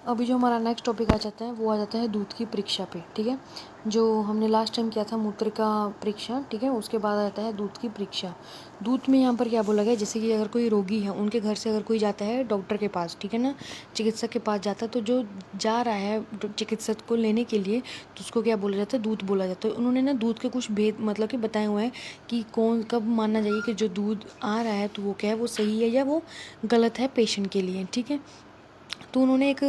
अभी जो हमारा नेक्स्ट टॉपिक आ जाता है वो आ जाता है दूध की परीक्षा पे। ठीक है, जो हमने लास्ट टाइम किया था मूत्र का परीक्षा, ठीक है, उसके बाद आता है दूध की परीक्षा। दूध में यहाँ पर क्या बोला गया, जैसे कि अगर कोई रोगी है, उनके घर से अगर कोई जाता है डॉक्टर के पास, ठीक है ना, चिकित्सक के पास जाता है, तो जो जा रहा है चिकित्सक को लेने के लिए, तो उसको क्या बोला जाता है, दूध बोला जाता है। उन्होंने ना दूध के कुछ भेद मतलब कि बताए हुए हैं कि कौन कब मानना चाहिए कि जो दूध आ रहा है तो वो क्या है, वो सही है या वो गलत है पेशेंट के लिए। ठीक है, तो उन्होंने एक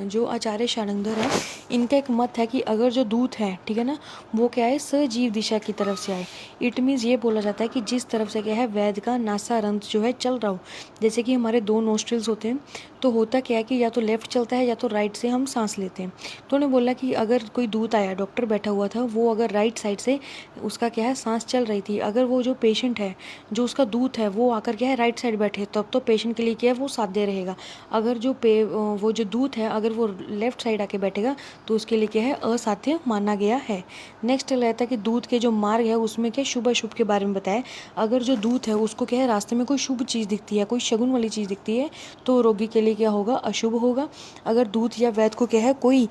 जो आचार्य शारंगधर है, इनका एक मत है कि अगर जो दूत है, ठीक है ना, वो क्या है, सजीव दिशा की तरफ से आए। इट मीन्स ये बोला जाता है कि जिस तरफ से क्या है वैद का नासारंध्र जो है चल रहा हो। जैसे कि हमारे दो नोस्ट्रिल्स होते हैं, तो होता क्या है कि या तो लेफ्ट चलता है या तो राइट से हम सांस लेते हैं। तो उन्होंने बोला कि अगर कोई दूत आया, डॉक्टर बैठा हुआ था, वो अगर राइट साइड से उसका क्या है सांस चल रही थी, अगर वो जो पेशेंट है, जो उसका दूत है, वो आकर क्या है राइट साइड बैठे, तब तो पेशेंट के लिए क्या है वो साध्य रहेगा। अगर वो जो दूत है अगर वो लेफ्ट साइड आके बैठेगा तो उसके लिए क्या है असाध्य माना गया है। नेक्स्ट रहता है कि दूत के जो मार्ग है उसमें क्या शुभ अशुभ के बारे में बताया। अगर जो दूत है उसको क्या है रास्ते में कोई शुभ चीज़ दिखती है, कोई शगुन वाली चीज़ दिखती है, तो रोगी के लिए क्या होगा, अशुभ होगा। अगर दूत या वैद्य को क्या है कोई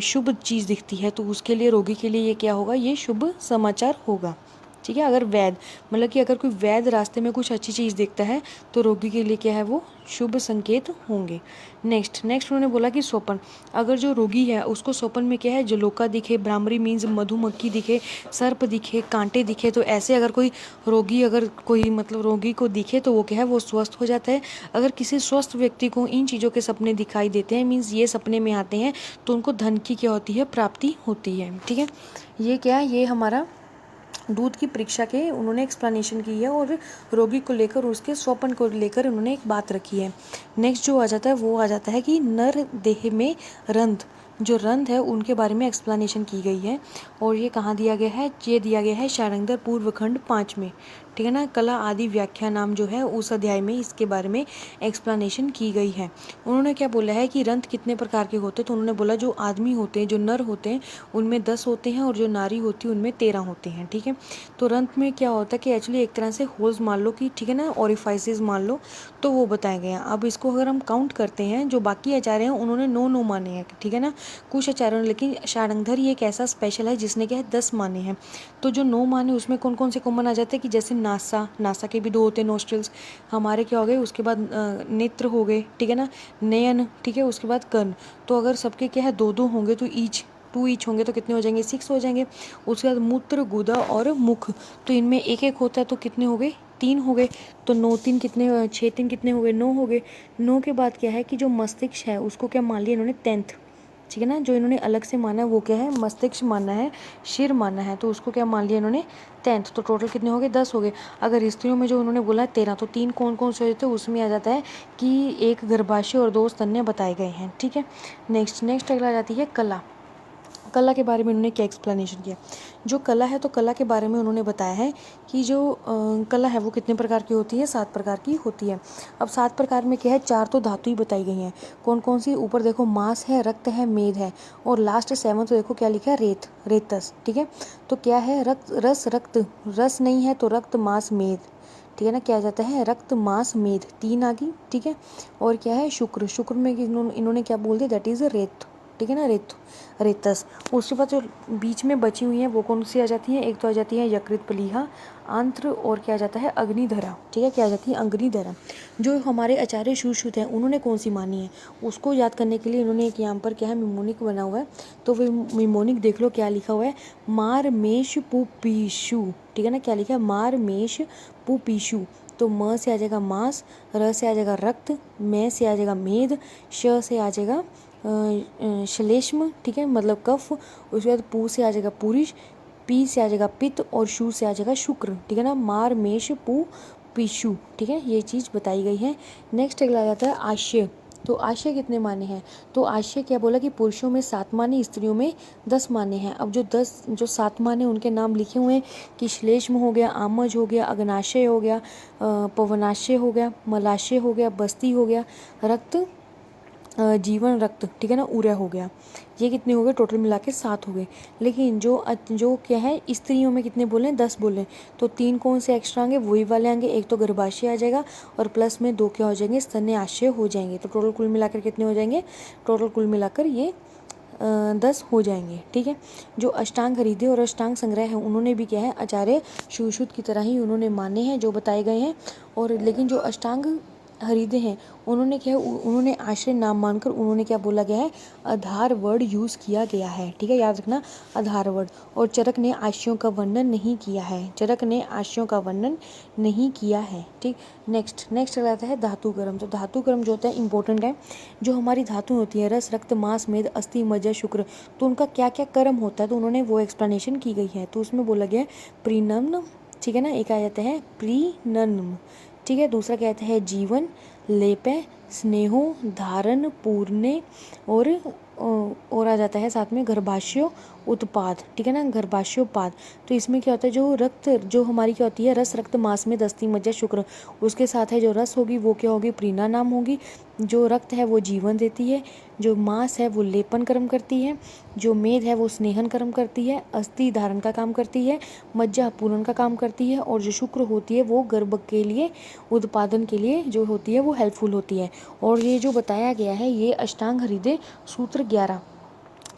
शुभ चीज़ दिखती है, तो उसके लिए रोगी के लिए ये क्या होगा, ये शुभ समाचार होगा। ठीक है, अगर वैद्य मतलब कि अगर कोई वैद्य रास्ते में कुछ अच्छी चीज़ देखता है तो रोगी के लिए क्या है वो शुभ संकेत होंगे। नेक्स्ट उन्होंने बोला कि स्वप्न, अगर जो रोगी है उसको स्वप्न में क्या है जलोका दिखे, भ्रामरी मीन्स मधुमक्खी दिखे, सर्प दिखे, कांटे दिखे, तो ऐसे अगर कोई रोगी अगर कोई मतलब रोगी को दिखे तो वो क्या है वो स्वस्थ हो जाता है। अगर किसी स्वस्थ व्यक्ति को इन चीज़ों के सपने दिखाई देते हैं, मीन्स ये सपने में आते हैं, तो उनको धन की क्या होती है, प्राप्ति होती है। ठीक है, ये क्या है, ये हमारा दूध की परीक्षा के उन्होंने एक्सप्लेनेशन की है और रोगी को लेकर उसके स्वपन को लेकर उन्होंने एक बात रखी है। नेक्स्ट जो आ जाता है वो आ जाता है कि नर देह में रंध्र, जो रंध्र है उनके बारे में एक्सप्लेनेशन की गई है। और ये कहाँ दिया गया है, ये दिया गया है शारंगधर पूर्व खंड 5 में। ठीक है ना, कला आदि व्याख्या नाम जो है उस अध्याय में इसके बारे में एक्सप्लेनेशन की गई है। उन्होंने क्या बोला है कि रंध्र कितने प्रकार के होते हैं, तो उन्होंने बोला जो आदमी होते हैं, जो नर होते हैं, उनमें 10 होते हैं और जो नारी होती है उनमें 13 होते हैं। ठीक है, तो रंध्र में क्या होता है कि एक्चुअली एक तरह से होल्स मान लो कि, ठीक है ना, ओरिफाइसेस मान लो, तो वो बताए गए हैं। अब इसको अगर हम काउंट करते हैं, जो बाकी आचार्य हैं उन्होंने 9 माने हैं, ठीक है ना, कुछ आचार्यों ने, लेकिन शारंगधर ही एक ऐसा स्पेशल है जिसने क्या है 10 माने हैं। तो जो 9 माने उसमें कौन कौन से कॉमन आ जाते हैं कि जैसे नासा के भी 2 होते हैं नोस्ट्रल्स, हमारे क्या हो गए, उसके बाद नेत्र हो गए, ठीक है ना, नयन, ठीक है, उसके बाद कर्ण। तो अगर सबके क्या है 2 होंगे तो ईच 2 ईच होंगे तो कितने हो जाएंगे, 6 हो जाएंगे। उसके बाद मूत्र, गुदा और मुख, तो इनमें एक एक होता है तो कितने हो गए, 3 हो गए। तो 9 3 कितने, 6 3 कितने हो गए, 9 हो गए। 9 के बाद क्या है कि जो मस्तिष्क है उसको क्या मान लिया इन्होंने 10th। ठीक है ना, जो इन्होंने अलग से माना है वो क्या है, मस्तिष्क माना है, शिर माना है, तो उसको क्या मान लिया इन्होंने 10th। तो टोटल कितने हो गए, 10 हो गए। अगर स्त्रियों में जो उन्होंने बोला 13, तो 3 कौन कौन से होते हैं, उसमें आ जाता है कि एक गर्भाशय और 2 स्तन्य बताए गए हैं। ठीक है, नेक्स्ट अगला आ जाती है कला। कला के बारे में उन्होंने क्या एक्सप्लेनेशन किया। जो कला है, तो कला के बारे में उन्होंने बताया है कि जो कला है वो कितने प्रकार की होती है, 7 प्रकार की होती है। अब 7 प्रकार में क्या है, 4 तो धातु ही बताई गई हैं। कौन कौन सी, ऊपर देखो मांस है, रक्त है, मेद है, और लास्ट 7 तो देखो क्या लिखा है, रेतस। ठीक है, तो क्या है, रक्त रस नहीं है तो रक्त मांस मेद, ठीक है ना, क्या जाता है, रक्त मांस मेद, 3 आ गई। ठीक है, और क्या है, शुक्र में इन्होंने क्या बोल दिया, दैट इज रेत। ठीक है ना, रेतस। उसके बाद जो बीच में बची हुई हैं वो कौन सी आ जाती हैं, एक तो आ जाती है यकृत प्लीहा, आंत्र, और क्या आ जाता है, अग्निधरा। ठीक है, क्या आ जाती है, अग्निधरा। जो हमारे आचार्य सुश्रुत हैं उन्होंने कौन सी मानी है, उसको याद करने के लिए इन्होंने एक यहाँ पर क्या है मिमोनिक बना हुआ है, तो वो मिमोनिक देख लो क्या लिखा हुआ है, मार मेष पुपीशु। ठीक है ना, क्या लिखा है, मार मेष पुपीशु। तो म से आ जाएगा मांस, र से आ जाएगा रक्त, मैं से आ जाएगा मेद, श से आ जाएगा श्लेष्म, ठीक है, मतलब कफ। उसके बाद पू से आ जाएगा पुरुष, पी से आ जाएगा पित्त, और शु से आ जाएगा शुक्र। ठीक है ना, मार मेष पू पीशु। ठीक है, ये चीज़ बताई गई है। नेक्स्ट अगला आ जाता है आशय। तो आशय कितने माने हैं, तो आशय क्या बोला कि पुरुषों में 7 माने, स्त्रियों में 10 माने हैं। अब जो 7 माने उनके नाम लिखे हुए हैं कि श्लेष्म हो गया, आमज हो गया, अग्नाशय हो गया, पवनाशय हो गया, मलाशय हो गया, बस्ती हो गया, रक्त जीवन रक्त, ठीक है ना, उरय हो गया। ये कितने हो गए टोटल मिला के 7 हो गए। लेकिन जो क्या है स्त्रियों में कितने बोले 10 बोले, तो 3 कौन से एक्स्ट्रा आएंगे, वही वाले आएंगे। एक तो गर्भाशय आ जाएगा और प्लस में 2 क्या हो जाएंगे, स्तन्य आशय हो जाएंगे। तो टोटल कुल मिलाकर कितने हो जाएंगे, टोटल कुल मिलाकर ये 10 हो जाएंगे। ठीक है। जो अष्टांग हृदय और अष्टांग संग्रह है उन्होंने भी क्या है आचार्य सुश्रुत की तरह ही उन्होंने माने हैं जो बताए गए हैं। और लेकिन जो अष्टांग हृदय हैं उन्होंने क्या है, उन्होंने आश्रय नाम मानकर उन्होंने क्या बोला गया है, आधार वर्ड यूज़ किया गया है। ठीक है, याद रखना आधार वर्ड। और चरक ने आश्रयों का वर्णन नहीं किया है, चरक ने आश्रयों का वर्णन नहीं किया है। ठीक। नेक्स्ट आता है धातु कर्म। तो धातु कर्म जो होता है इंपॉर्टेंट है। जो हमारी धातु होती है रस रक्त मांस मेद अस्थि मज्जा शुक्र, तो उनका क्या क्या कर्म होता है तो उन्होंने वो एक्सप्लेनेशन की गई है। तो उसमें बोला गया है प्रीनम्न, ठीक है ना, एक आ जाता है प्रीनन्म, ठीक है। दूसरा क्या आता है जीवन, लेपे, स्नेहो, धारण, पूर्णे और आ जाता है साथ में गर्भाशय उत्पाद, ठीक है ना, गर्भाशयोत्पाद। तो इसमें क्या होता है जो रक्त जो हमारी क्या होती है रस रक्त मांस में अस्थि मज्जा शुक्र, उसके साथ है जो रस होगी वो क्या होगी प्रीना नाम होगी। जो रक्त है वो जीवन देती है, जो मांस है वो लेपन कर्म करती है, जो मेद है वो स्नेहन कर्म करती है, अस्थि धारण का काम करती है, मज्जा पूरण का काम करती है, और जो शुक्र होती है वो गर्भ के लिए उत्पादन के लिए जो होती है वो हेल्पफुल होती है। और ये जो बताया गया है ये अष्टांग हृदय सूत्र 11,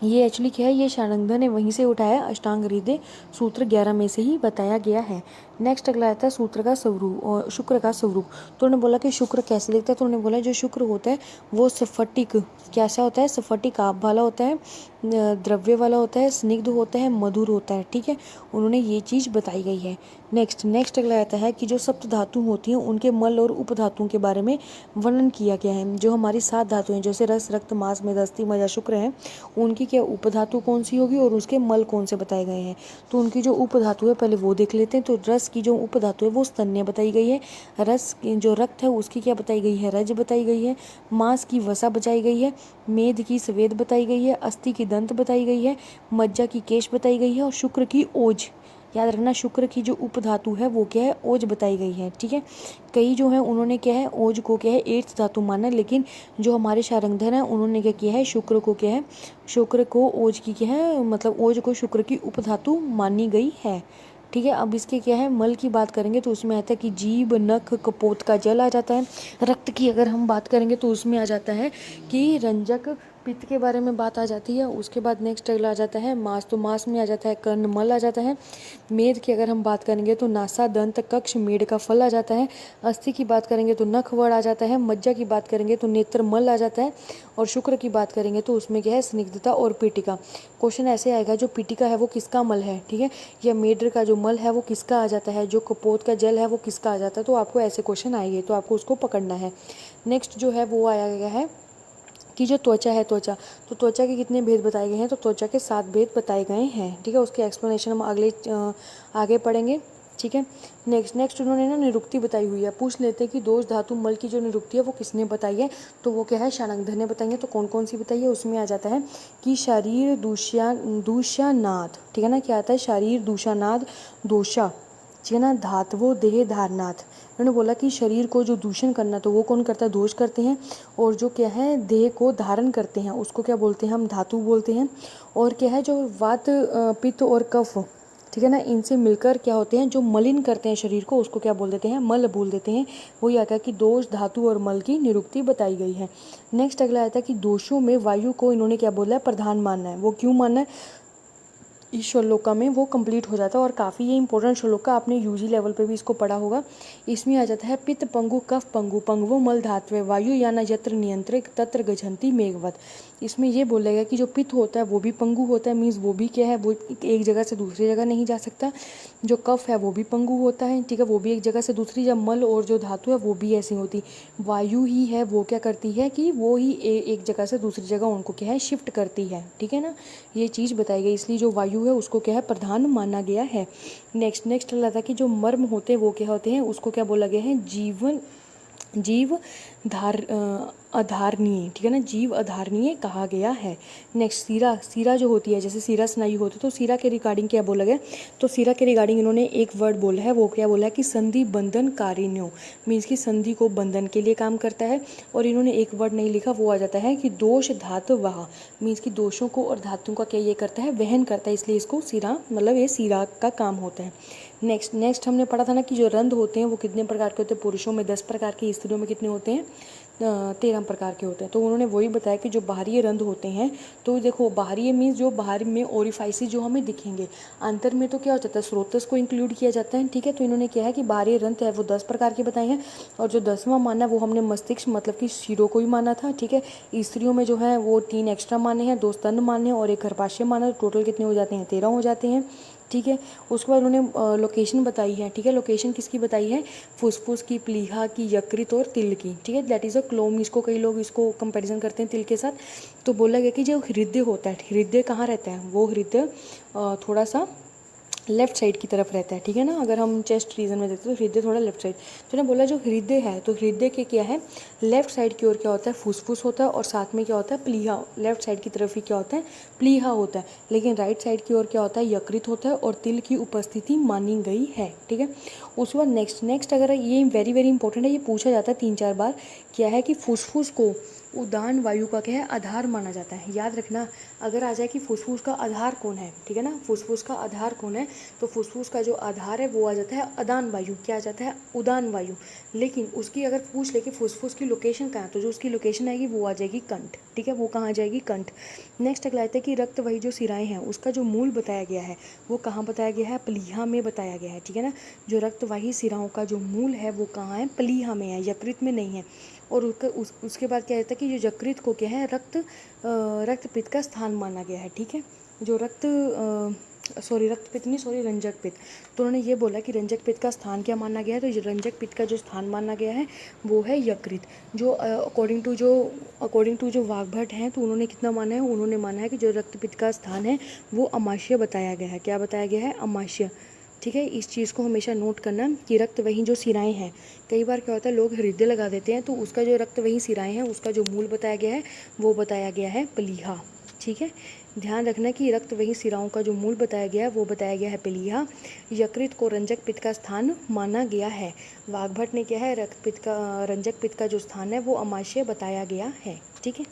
ये एक्चुअली क्या है, ये शानंद ने वहीं से उठाया, अष्टांग हृदय सूत्र 11 में से ही बताया गया है। नेक्स्ट अगला आता है सूत्र का स्वरूप और शुक्र का स्वरूप। तो उन्होंने बोला कि शुक्र कैसे दिखता है, तो उन्होंने बोला जो शुक्र होता है वो स्फटिक, कैसा होता है, स्फटिक आभ वाला होता है, द्रव्य वाला होता है, स्निग्ध होता है, मधुर होता है। ठीक है, उन्होंने ये चीज़ बताई गई है। नेक्स्ट अगला आता है कि जो सप्त धातु होती हैं उनके मल और उपधातुओं के बारे में वर्णन किया गया है। जो हमारी 7 धातु हैं जैसे रस रक्त मांस मेद अस्थि मज्जा शुक्र हैं, उनकी क्या उपधातु कौन सी होगी और उसके मल कौन से बताए गए हैं। तो उनकी जो उपधातु है पहले वो देख लेते हैं। तो रस की जो उपधातु है वो स्तन्य बताई गई है, रस की जो रक्त है उसकी क्या बताई गई है, रज बताई गई है, मांस की वसा बताई गई है, मेद की स्वेद बताई गई है, अस्थि की दंत बताई गई है, मज्जा की केश बताई गई है, और शुक्र की ओज, याद रखना शुक्र की जो उपधातु है वो क्या है ओज बताई गई है। ठीक है, कई जो है उन्होंने क्या है ओज को क्या है एर्थ धातु माना, लेकिन जो हमारे शारंगधर हैं उन्होंने क्या किया है शुक्र को क्या है, शुक्र को ओज की क्या है मतलब ओज को शुक्र की उपधातु मानी गई है। ठीक है, अब इसके क्या है मल की बात करेंगे तो उसमें आता है कि जीभ नख कपोत का जल आ जाता है। रक्त की अगर हम बात करेंगे तो उसमें आ जाता है कि रंजक पित्त के बारे में बात आ जाती है। उसके बाद नेक्स्ट अगला आ जाता है मांस, तो मांस में आ जाता है कर्ण मल आ जाता है। मेद की अगर हम बात करेंगे तो नासा दंत कक्ष मेड का फल आ जाता है। अस्थि की बात करेंगे तो नख वड़ आ जाता है। मज्जा की बात करेंगे तो नेत्र मल आ जाता है। और शुक्र की बात करेंगे तो उसमें क्या है स्निग्धता और पीटिका। क्वेश्चन ऐसे आएगा जो पीटिका है वो किसका मल है, ठीक है, या मेड्र का जो मल है वो किसका आ जाता है, जो कपोत का जल है वो किसका आ जाता है। तो आपको ऐसे क्वेश्चन आएंगे तो आपको उसको पकड़ना है। नेक्स्ट जो है वो आया गया है कि जो त्वचा है त्वचा, तो त्वचा के कितने भेद बताए गए हैं, तो त्वचा के 7 भेद बताए गए हैं। ठीक है, उसके एक्सप्लेनेशन हम आगे पढ़ेंगे। ठीक है, नेक्स्ट उन्होंने ना निरुक्ति बताई हुई है। पूछ लेते हैं कि दोष धातु मल की जो निरुक्ति है वो किसने बताई है, तो वो क्या है शानंगधर ने बताई है। तो कौन कौन सी बताई है, उसमें आ जाता है कि शरीर दूषानाद, ठीक है ना, क्या आता है शरीर दूषानाद दोषा, ठीक है ना, धातवो देह धारनाथ। उन्होंने बोला कि शरीर को जो दूषण करना तो वो कौन करता है, दोष करते हैं, और जो क्या है देह को धारण करते हैं उसको क्या बोलते हैं, हम धातु बोलते हैं। और क्या है जो वात पित्त और कफ, ठीक है ना, इनसे मिलकर क्या होते हैं जो मलिन करते हैं शरीर को उसको क्या बोल देते हैं, मल बोल देते हैं। वही आता है कि दोष धातु और मल की निरुक्ति बताई गई है। नेक्स्ट अगला आता है कि दोषों में वायु को इन्होंने क्या बोला है, प्रधान मानना है। वो क्यों मानना है, इस श्लोका में वो कंप्लीट हो जाता है। और काफ़ी ये इंपॉर्टेंट श्लोका, आपने यूजी लेवल पे भी इसको पढ़ा होगा। इसमें आ जाता है पित्त पंगु कफ पंगु पंगवो मल धात्वे वायु याना यत्र नियंत्रित तत्र गझंती मेघवत। इसमें ये बोलेगा कि जो पित्त होता है वो भी पंगु होता है, मीन्स वो भी क्या है, वो एक जगह से दूसरी जगह नहीं जा सकता। जो कफ है वो भी पंगु होता है, ठीक है, वो भी एक जगह से दूसरी, जब मल और जो धातु है वो भी ऐसी होती। वायु ही है वो क्या करती है कि वो ही एक जगह से दूसरी जगह उनको क्या है शिफ्ट करती है। ठीक है ना, ये चीज़ बताई गई, इसलिए जो वायु है उसको क्या है प्रधान माना गया है। नेक्स्ट लगता है कि जो मर्म होते हैं वो क्या होते हैं, उसको क्या बोला गया है, जीवन जीव अधारणीय, ठीक है ना, जीव अधारणीय कहा गया है। नेक्स्ट सीरा, सीरा जो होती है, जैसे सीरा स्नायु होती है, तो सीरा के रिगार्डिंग क्या बोला गया, तो सीरा के रिगार्डिंग इन्होंने एक वर्ड बोला है, वो क्या बोला है कि संधि बंधन कारिण्यो, मीन्स की संधि को बंधन के लिए काम करता है। और इन्होंने एक वर्ड नहीं लिखा, वो आ जाता है कि दोष धातु वह, मीन्स की दोषों को और धातुओं का क्या ये करता है, वहन करता है, इसलिए इसको सीरा, मतलब ये सीरा का काम होता है। नेक्स्ट हमने पढ़ा था ना कि जो रंध्र होते हैं वो कितने प्रकार के होते हैं, पुरुषों में 10 प्रकार के, स्त्रियों में कितने होते हैं, 13 प्रकार के होते हैं। तो उन्होंने वही बताया कि जो बाहरी रंध्र होते हैं, तो देखो बाहरी मीन्स जो बाहर में ओरिफाइसिस जो हमें दिखेंगे, अंतर में तो क्या हो जाता है, स्रोतस को इंक्लूड किया जाता है, ठीक है। तो इन्होंने क्या है कि बाहरी रंध्र है वो 10 प्रकार के बताए हैं, और जो 10वां माना वो हमने मस्तिष्क मतलब कि शिरों को ही माना था, ठीक है। स्त्रियों में जो है वो 3 एक्स्ट्रा माने हैं, 2 स्तन माने हैं और एक गर्भाशय माना, टोटल कितने हो जाते हैं, 13 हो जाते हैं, ठीक है। उसके बाद उन्होंने लोकेशन बताई है, ठीक है। लोकेशन किसकी बताई है, फुसफुस की, प्लीहा की, यकृत और तिल की, ठीक है। दैट इज़ अ क्लोम, इसको कई लोग इसको कंपैरिजन करते हैं तिल के साथ। तो बोला गया कि जो हृदय होता है, हृदय कहाँ रहता है, वो हृदय थोड़ा सा लेफ्ट साइड की तरफ रहता है, ठीक है ना। अगर हम चेस्ट रीजन में देखते हैं तो हृदय थोड़ा लेफ्ट साइड, तो ना बोला जो हृदय है, तो हृदय के क्या है, लेफ्ट साइड की ओर क्या होता है, फुसफुस होता है, और साथ में क्या होता है, प्लीहा, लेफ्ट साइड की तरफ ही क्या होता है, प्लीहा होता है। लेकिन राइट साइड की ओर क्या होता है, यकृत होता है, और तिल की उपस्थिति मानी गई है, ठीक है। उसके बाद नेक्स्ट अगर ये वेरी वेरी इंपॉर्टेंट है, ये पूछा जाता है 3-4 बार, क्या है कि फुसफुस को उदान वायु का क्या है, आधार माना जाता है। याद रखना, अगर आ जाए कि फुसफुस का आधार कौन है, ठीक है ना, फुसफुस का आधार कौन है, तो फुसफुस का जो आधार है वो आ जाता है अदान वायु, क्या आ जाता है, उदान वायु। लेकिन उसकी अगर पूछ ले कि फुसफुस की लोकेशन कहाँ है, तो जो उसकी लोकेशन आएगी वो आ जाएगी कंठ, ठीक है, वो कहाँ आ जाएगी, कंठ। नेक्स्ट अगला आता है कि रक्त वही जो सिराएं हैं उसका जो मूल बताया गया है वो कहाँ बताया गया है, प्लीहा में बताया गया है, ठीक है ना। जो रक्तवाही सिराओं का जो मूल है वो कहाँ है, प्लीहा में है, यकृत में नहीं है। और उसके बाद क्या रहता है कि जो यकृत को क्या है, रक्तपित्त का स्थान माना गया है, ठीक है। जो रक्तपित्त नहीं, रंजक पित्त, तो उन्होंने ये बोला कि रंजक पित्त का स्थान क्या माना गया है, तो रंजक पित्त का जो स्थान माना गया है वो है यकृत। जो अकॉर्डिंग टू जो वाग्भट हैं, तो उन्होंने कितना माना है, उन्होंने माना है कि जो रक्तपित्त का स्थान है वो अमाशय बताया गया है, क्या बताया गया है, अमाशय, ठीक है। इस चीज़ को हमेशा नोट करना कि रक्त वही जो सिराएं हैं, कई बार क्या होता है लोग हृदय लगा देते हैं, तो उसका जो रक्त वही सिराएं हैं उसका जो मूल बताया गया है वो बताया गया है प्लीहा, ठीक है। ध्यान रखना कि रक्त वही सिराओं का जो मूल बताया गया है वो बताया गया है प्लीहा। यकृत को रंजक पित्त का स्थान माना गया है। वाग्भट ने क्या है, रंजक पित्त का जो स्थान है वो अमाशय बताया गया है, ठीक है।